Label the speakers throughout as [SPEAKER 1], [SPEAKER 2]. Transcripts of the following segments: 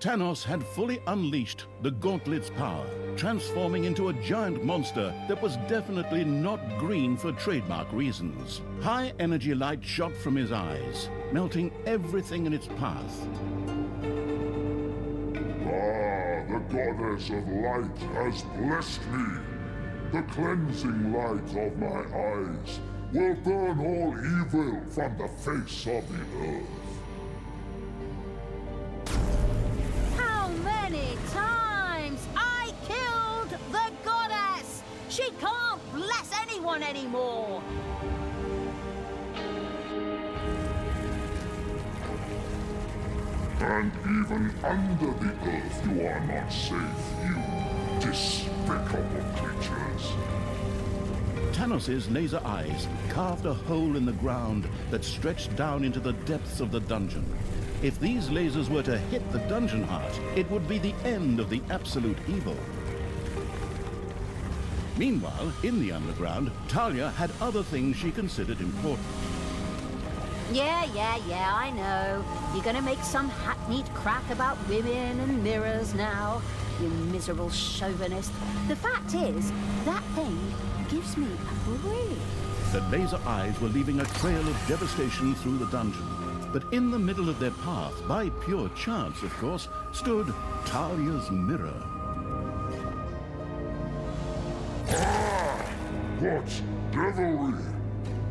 [SPEAKER 1] Thanos had fully unleashed the Gauntlet's power, transforming into a giant monster that was definitely not green for trademark reasons. High energy light shot from his eyes, melting everything in its path.
[SPEAKER 2] Ah, the goddess of light has blessed me. The cleansing light of my eyes will burn all evil from the face of the earth.
[SPEAKER 3] How many times I killed the goddess? She can't bless anyone anymore.
[SPEAKER 2] And even under the earth you are not safe, you despicable creatures.
[SPEAKER 1] Thanos' laser eyes carved a hole in the ground that stretched down into the depths of the dungeon. If these lasers were to hit the dungeon heart, it would be the end of the absolute evil. Meanwhile, in the underground, Talia had other things she considered important.
[SPEAKER 3] Yeah, I know. You're gonna make some hackneyed crap about women and mirrors now, you miserable chauvinist. The fact is, that thing gives me a break.
[SPEAKER 1] The laser eyes were leaving a trail of devastation through the dungeon. But in the middle of their path, by pure chance, of course, stood Talia's mirror.
[SPEAKER 2] Ah! What devilry!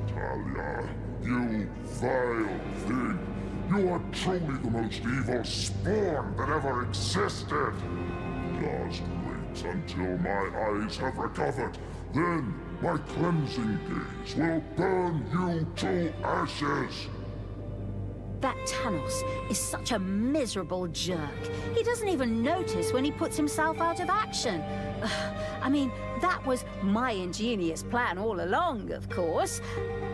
[SPEAKER 2] Talia, you vile thing! You are truly the most evil spawn that ever existed! Just wait until my eyes have recovered. Then my cleansing gaze will burn you to ashes!
[SPEAKER 3] That Thanos is such a miserable jerk. He doesn't even notice when he puts himself out of action. I mean, that was my ingenious plan all along, of course.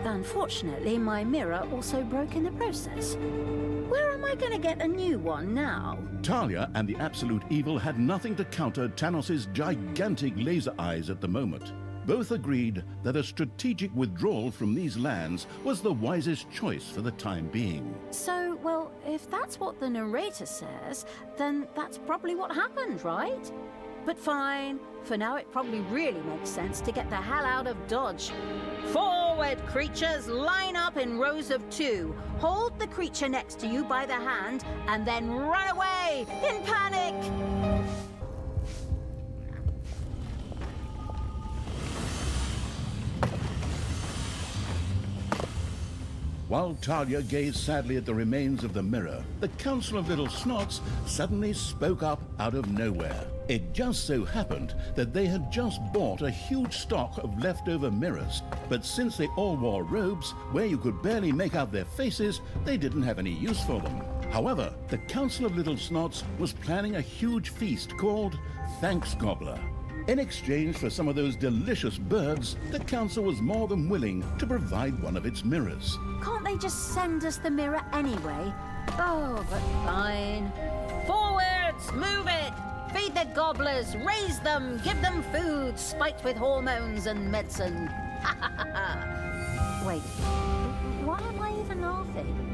[SPEAKER 3] Unfortunately, my mirror also broke in the process. Where am I going to get a new one now?
[SPEAKER 1] Talia and the Absolute Evil had nothing to counter Thanos' gigantic laser eyes at the moment. Both agreed that a strategic withdrawal from these lands was the wisest choice for the time being.
[SPEAKER 3] So, well, if that's what the narrator says, then that's probably what happened, right? But fine, for now it probably really makes sense to get the hell out of Dodge. Forward, creatures! Line up in rows of 2. Hold the creature next to you by the hand, and then run away in panic!
[SPEAKER 1] While Talia gazed sadly at the remains of the mirror, the Council of Little Snots suddenly spoke up out of nowhere. It just so happened that they had just bought a huge stock of leftover mirrors, but since they all wore robes where you could barely make out their faces, they didn't have any use for them. However, the Council of Little Snots was planning a huge feast called Thanks Gobbler. In exchange for some of those delicious birds, the council was more than willing to provide one of its mirrors.
[SPEAKER 3] Can't they just send us the mirror anyway? Oh, but fine. Forwards! Move it! Feed the gobblers! Raise them! Give them food! Spiked with hormones and medicine! Wait, why am I even laughing?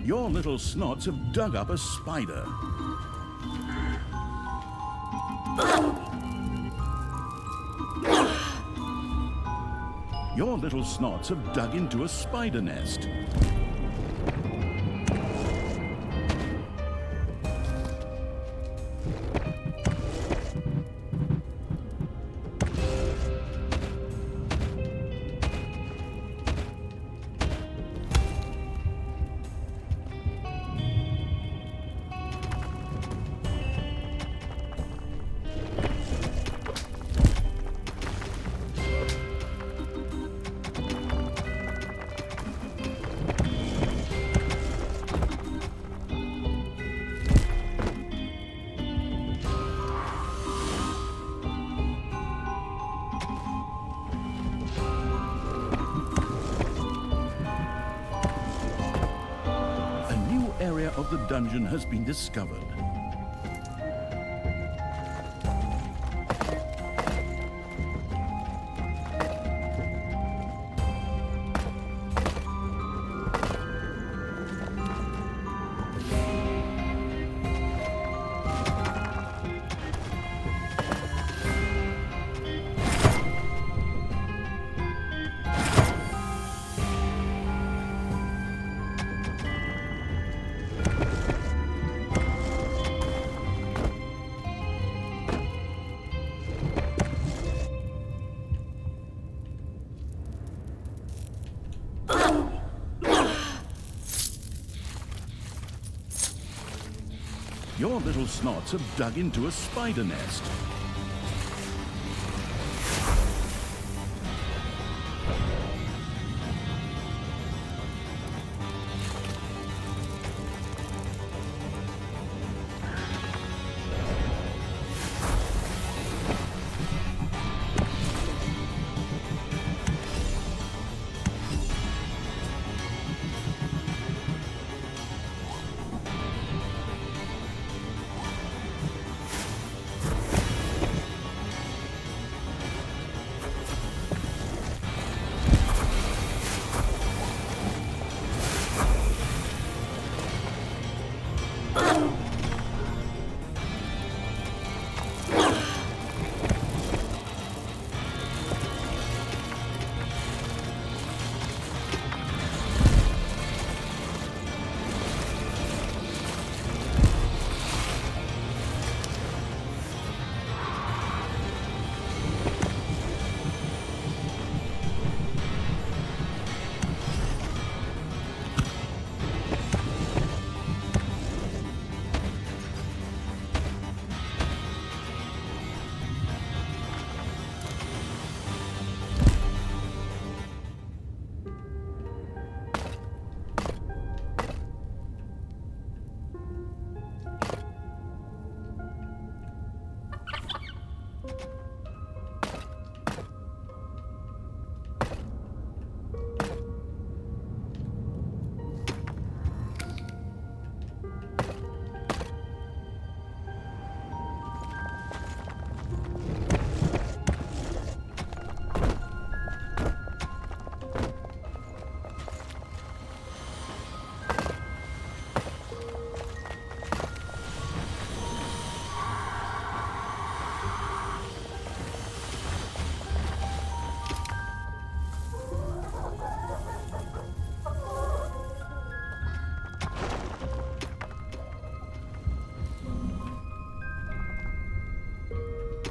[SPEAKER 1] Your little snots have dug up a spider. Your little snots have dug into a spider nest. dungeon has been discovered. Your little snots have dug into a spider nest.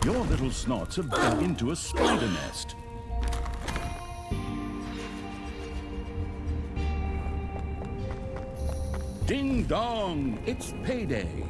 [SPEAKER 1] Your little snots have dug into a spider nest. Ding dong! It's payday!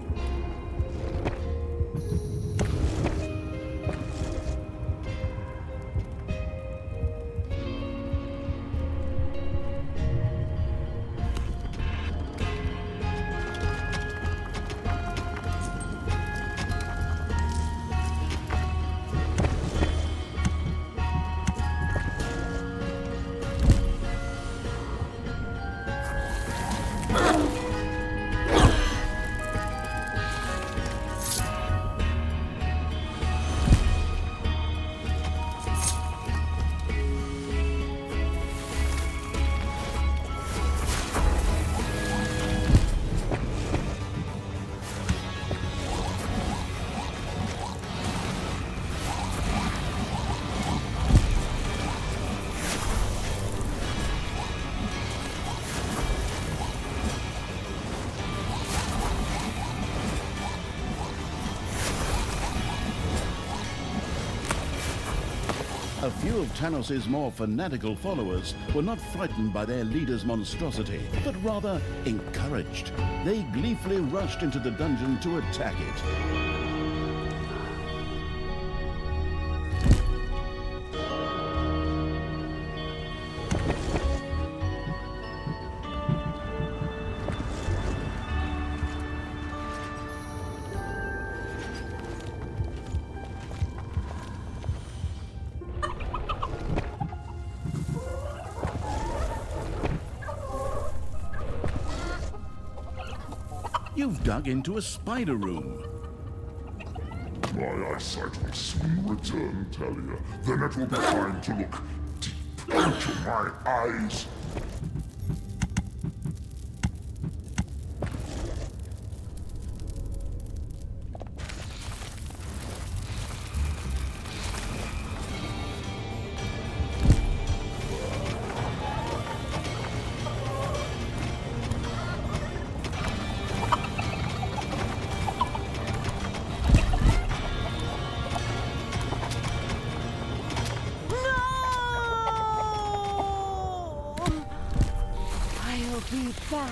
[SPEAKER 1] A few of Tanos's more fanatical followers were not frightened by their leader's monstrosity, but rather encouraged. They gleefully rushed into the dungeon to attack it. You've dug into a spider room.
[SPEAKER 2] My eyesight will soon return, Talia. Then it will be time to look deep into my eyes.
[SPEAKER 3] I'll be back.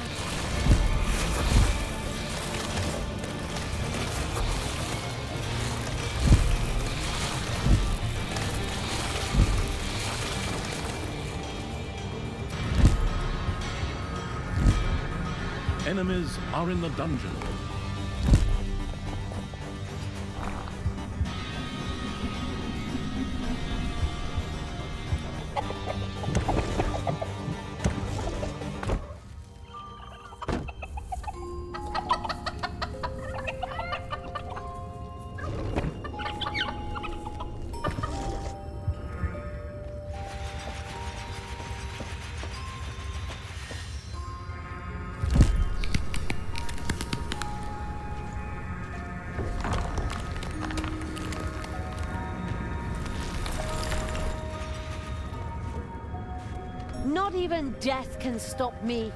[SPEAKER 1] Enemies are in the dungeon.
[SPEAKER 3] Not even death can stop me.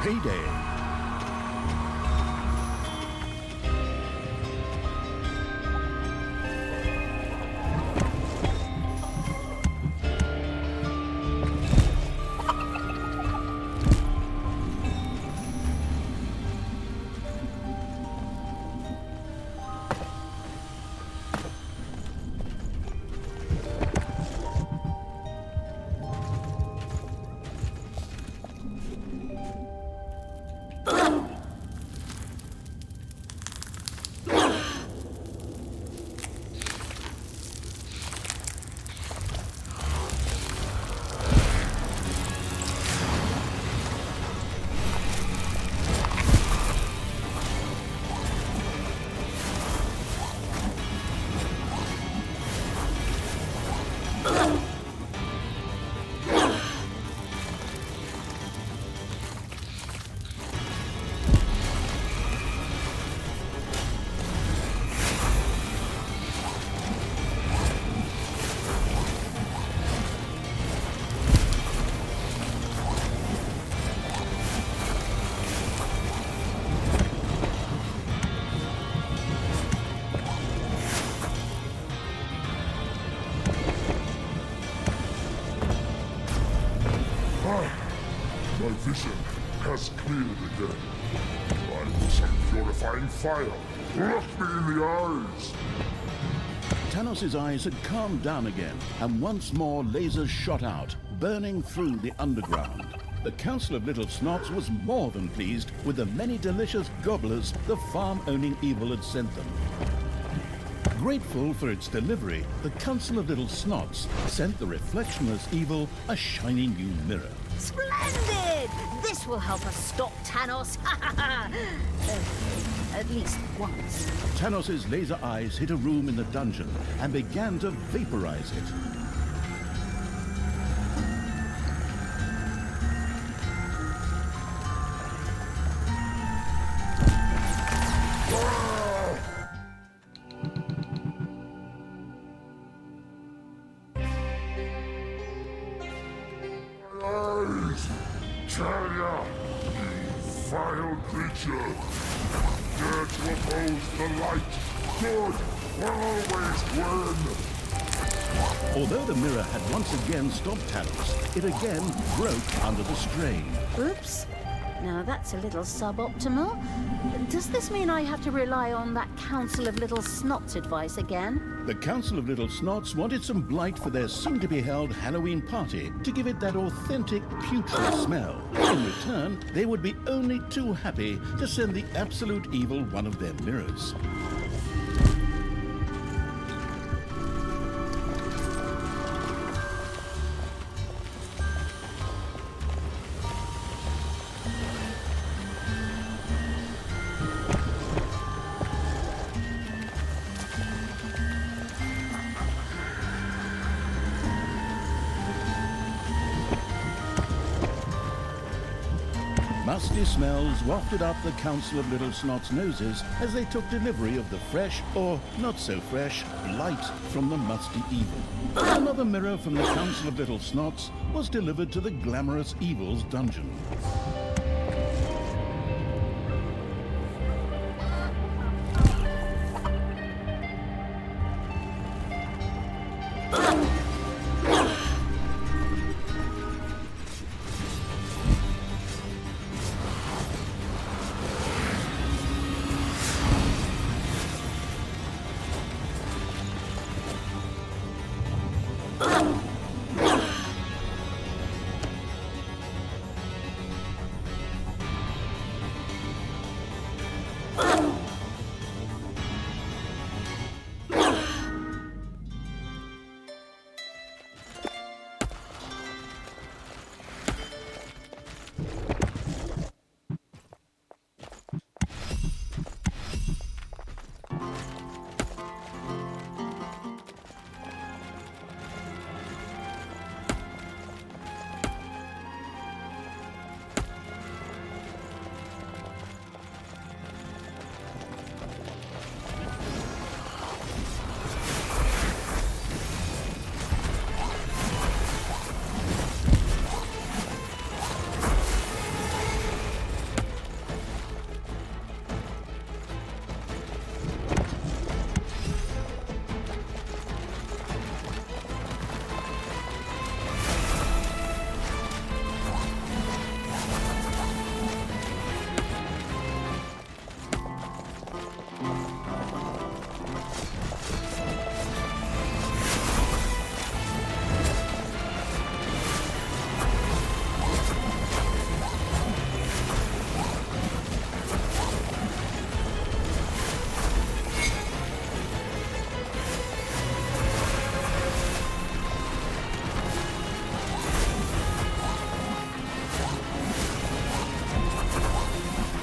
[SPEAKER 1] Payday.
[SPEAKER 2] My vision has cleared again. Like some purifying fire. Look me in the eyes!
[SPEAKER 1] Tanos' eyes had calmed down again, and once more lasers shot out, burning through the underground. The Council of Little Snots was more than pleased with the many delicious gobblers the farm-owning evil had sent them. Grateful for its delivery, the Council of Little Snots sent the reflectionless evil a shiny new mirror.
[SPEAKER 3] Splendid! This will help us stop Tanos. At least once.
[SPEAKER 1] Tanos' laser eyes hit a room in the dungeon and began to vaporize it.
[SPEAKER 2] Talia, you vile creature! Dare to oppose the light! Good will always win!
[SPEAKER 1] Although the mirror had once again stopped Tanos, it again broke under the strain.
[SPEAKER 3] Oops. Now that's a little suboptimal. Does this mean I have to rely on that Council of Little Snots advice again?
[SPEAKER 1] The Council of Little Snots wanted some blight for their soon-to-be-held Halloween party to give it that authentic putrid smell. In return, they would be only too happy to send the absolute evil one of their mirrors. Musty smells wafted up the Council of Little Snots' noses as they took delivery of the fresh, or not so fresh, blight from the musty evil. Another mirror from the Council of Little Snots was delivered to the glamorous evil's dungeon.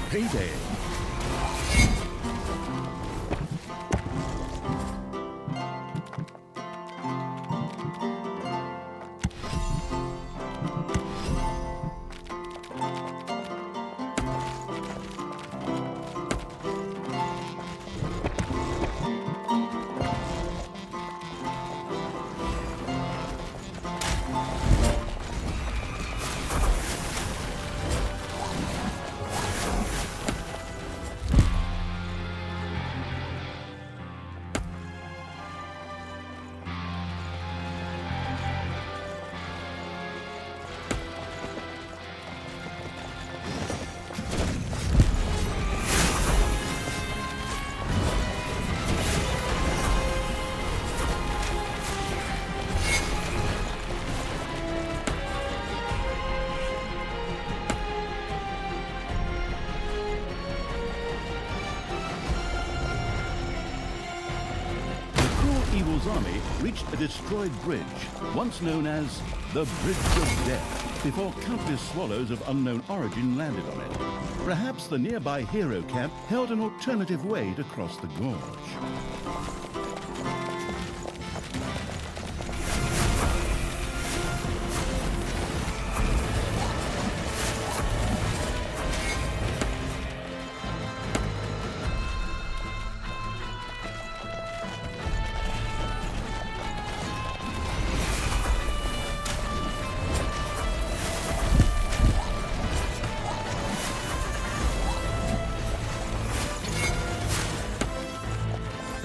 [SPEAKER 1] Payday. evil's army reached a destroyed bridge, once known as the Bridge of Death, before countless swallows of unknown origin landed on it. Perhaps the nearby hero camp held an alternative way to cross the gorge.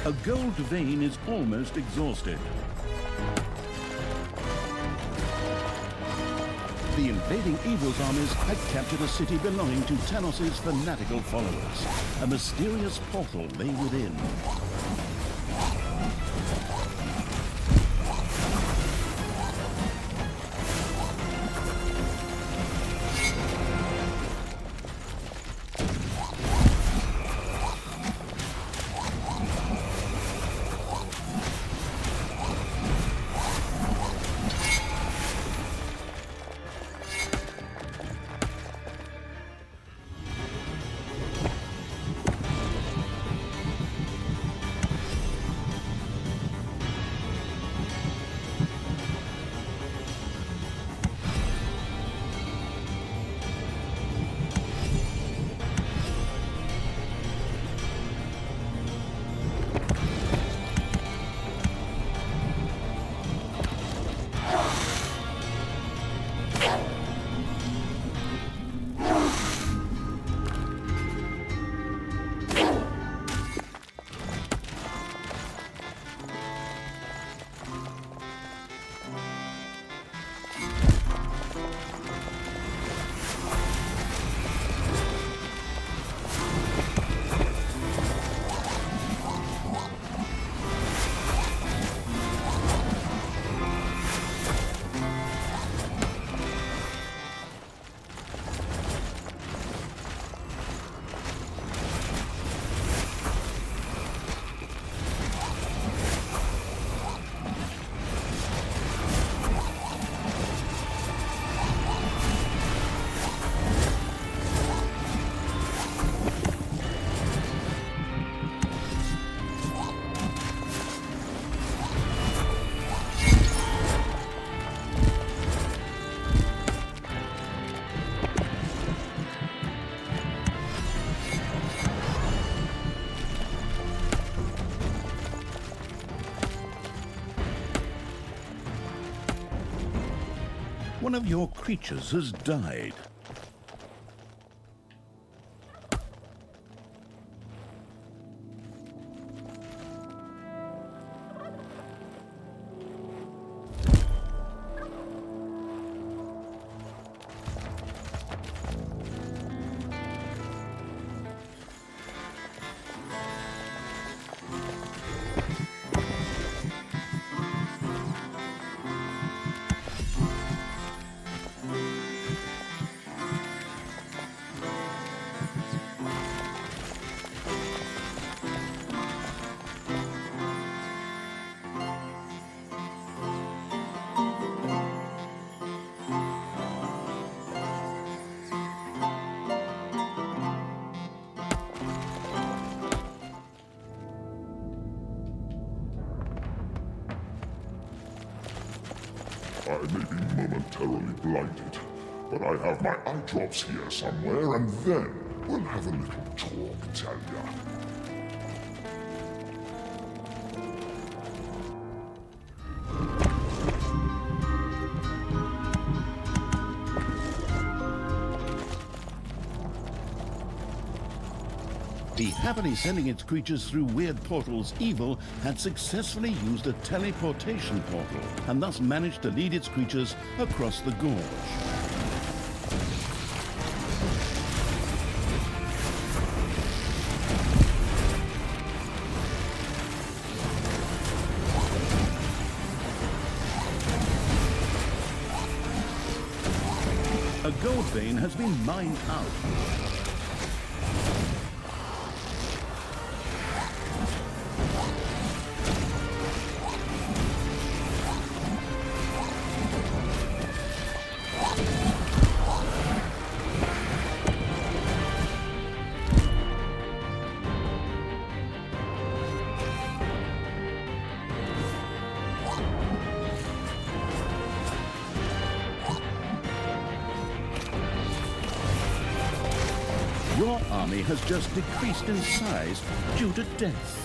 [SPEAKER 1] A gold vein is almost exhausted. The invading evil's armies had captured a city belonging to Tanos's fanatical followers. A mysterious portal lay within. One of your creatures has died.
[SPEAKER 2] I may be momentarily blinded, but I have my eye drops here somewhere, and then we'll have a little talk, Talia.
[SPEAKER 1] The happily sending its creatures through weird portals, Evil had successfully used a teleportation portal, and thus managed to lead its creatures across the gorge. A gold vein has been mined out. Your army has just decreased in size due to death.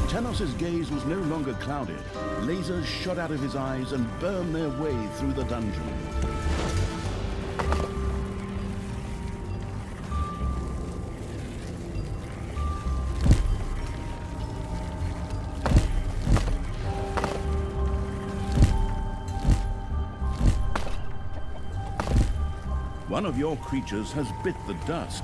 [SPEAKER 1] Tanos's gaze was no longer clouded. Lasers shot out of his eyes and burned their way through the dungeon. One of your creatures has bit the dust.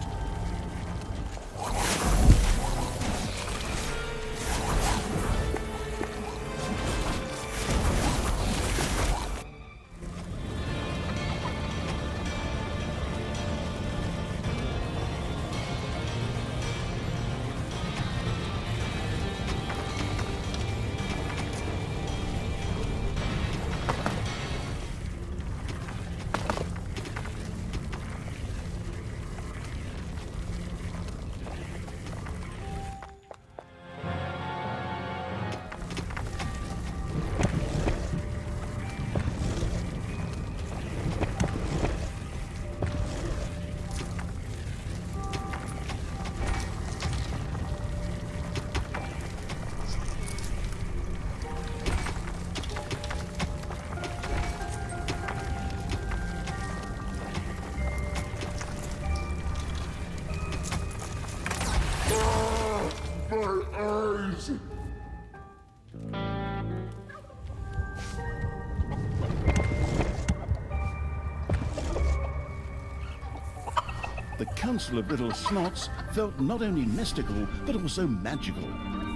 [SPEAKER 1] The Council of Little Snots felt not only mystical, but also magical.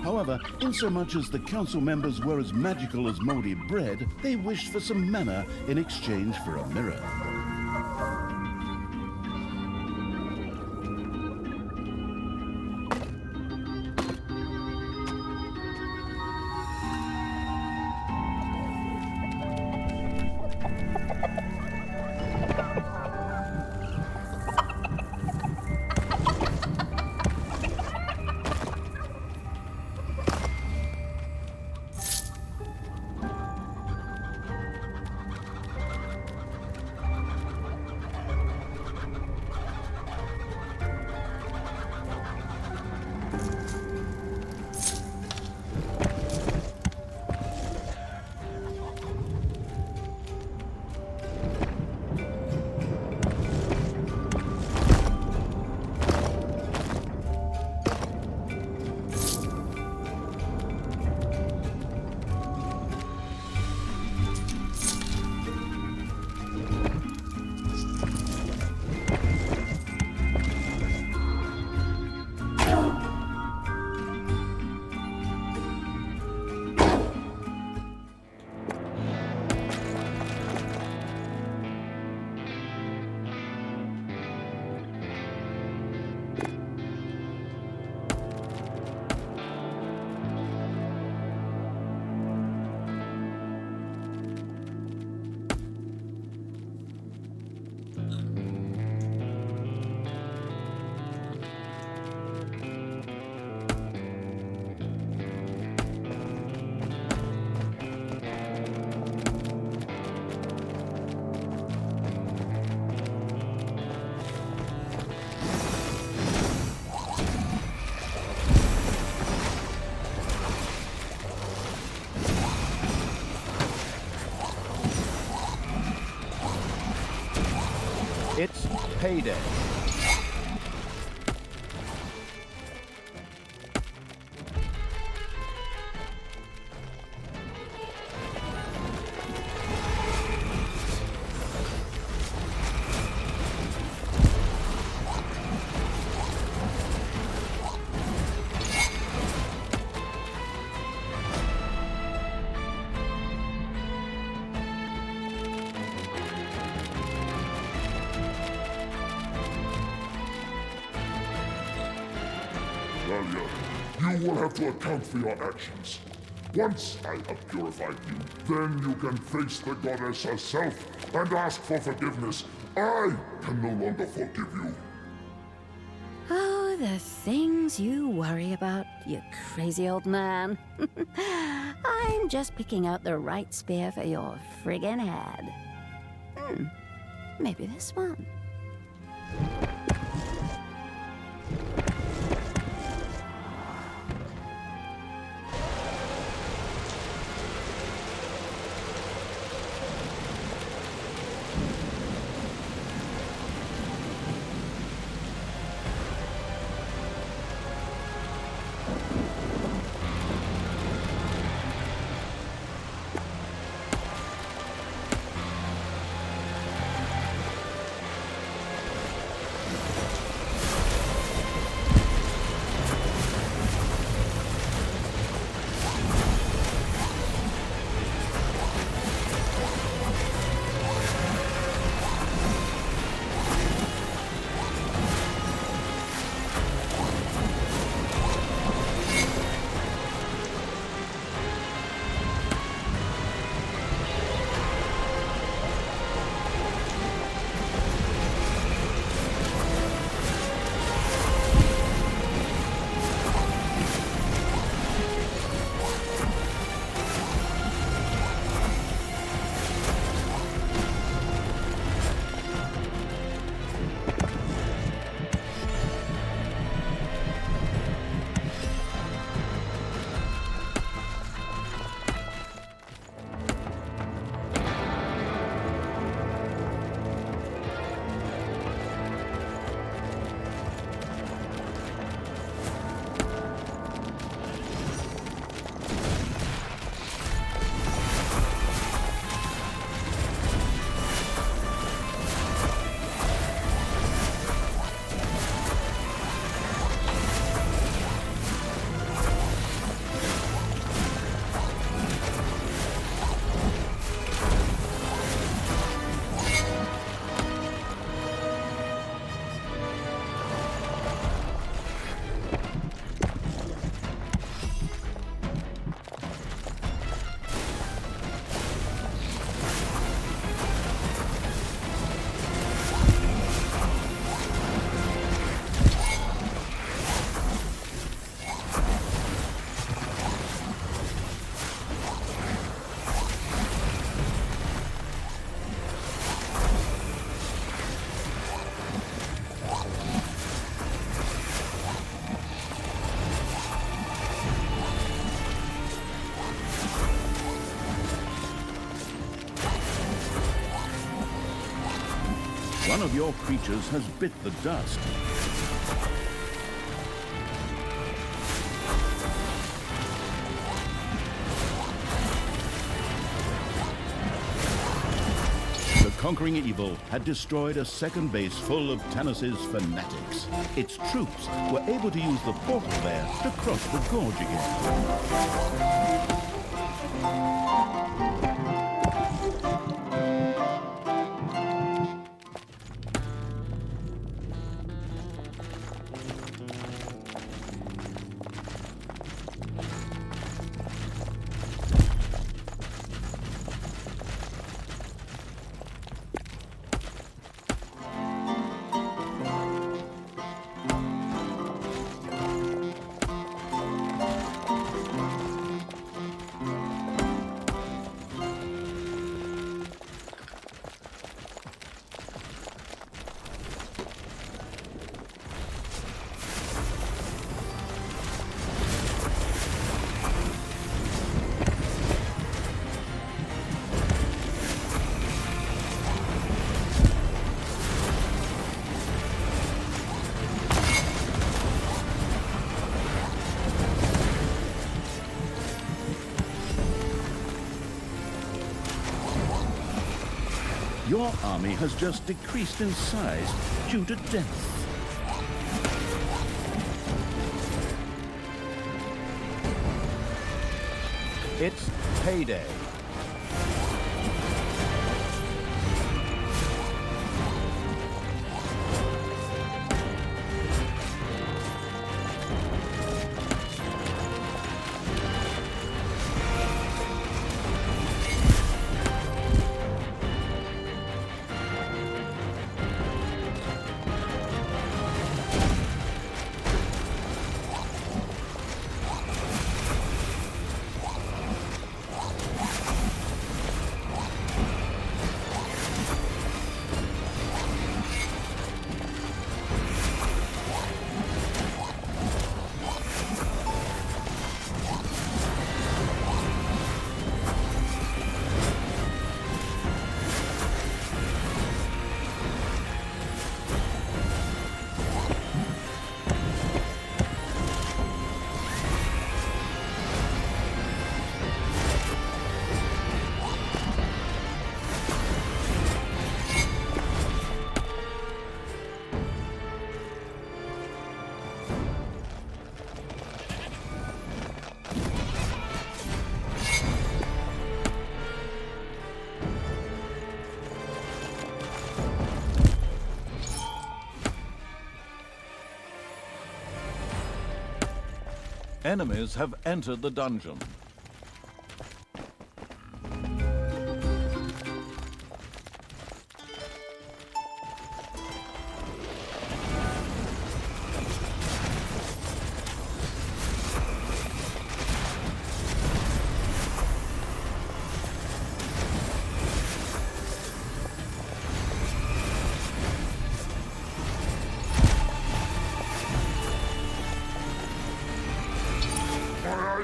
[SPEAKER 1] However, insomuch as the council members were as magical as moldy bread, they wished for some mana in exchange for a mirror. It's payday.
[SPEAKER 2] Talia, you will have to account for your actions. Once I have purified you, then you can face the goddess herself and ask for forgiveness. I can no longer forgive you.
[SPEAKER 3] Oh, the things you worry about, you crazy old man. I'm just picking out the right spear for your friggin' head. Maybe this one.
[SPEAKER 1] One of your creatures has bit the dust. The conquering evil had destroyed a second base full of Tanis's fanatics. Its troops were able to use the portal there to cross the gorge again. Your army has just decreased in size due to death.
[SPEAKER 4] It's payday. Enemies have entered the dungeon.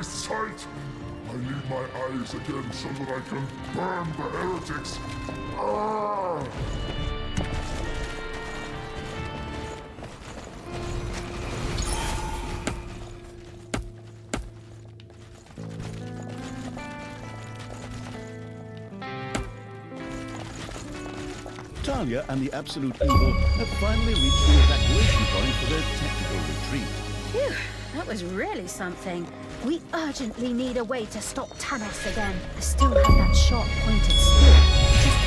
[SPEAKER 2] Sight! I need my eyes again so that I can burn the heretics! Ah!
[SPEAKER 1] Talia and the Absolute Evil have finally reached the evacuation point for their technical retreat.
[SPEAKER 3] Phew, that was really something. We urgently need a way to stop Tanos again. I still have that sharp-pointed spear, just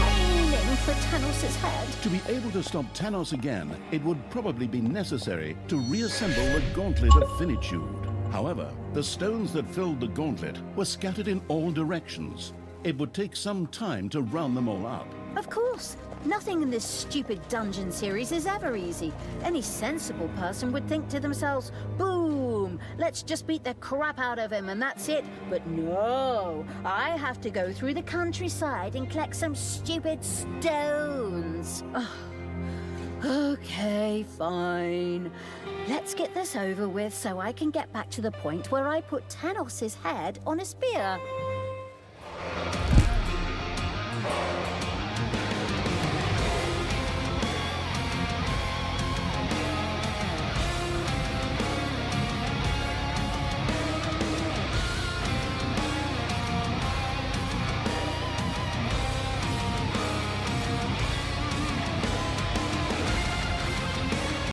[SPEAKER 3] aiming for Tanos' head.
[SPEAKER 1] To be able to stop Tanos again, it would probably be necessary to reassemble the Gauntlet of Finitude. However, the stones that filled the gauntlet were scattered in all directions. It would take some time to round them all up.
[SPEAKER 3] Of course. Nothing in this stupid dungeon series is ever easy. Any sensible person would think to themselves, boom, let's just beat the crap out of him and that's it. But no, I have to go through the countryside and collect some stupid stones. Okay, fine. Let's get this over with so I can get back to the point where I put Tanos' head on a spear.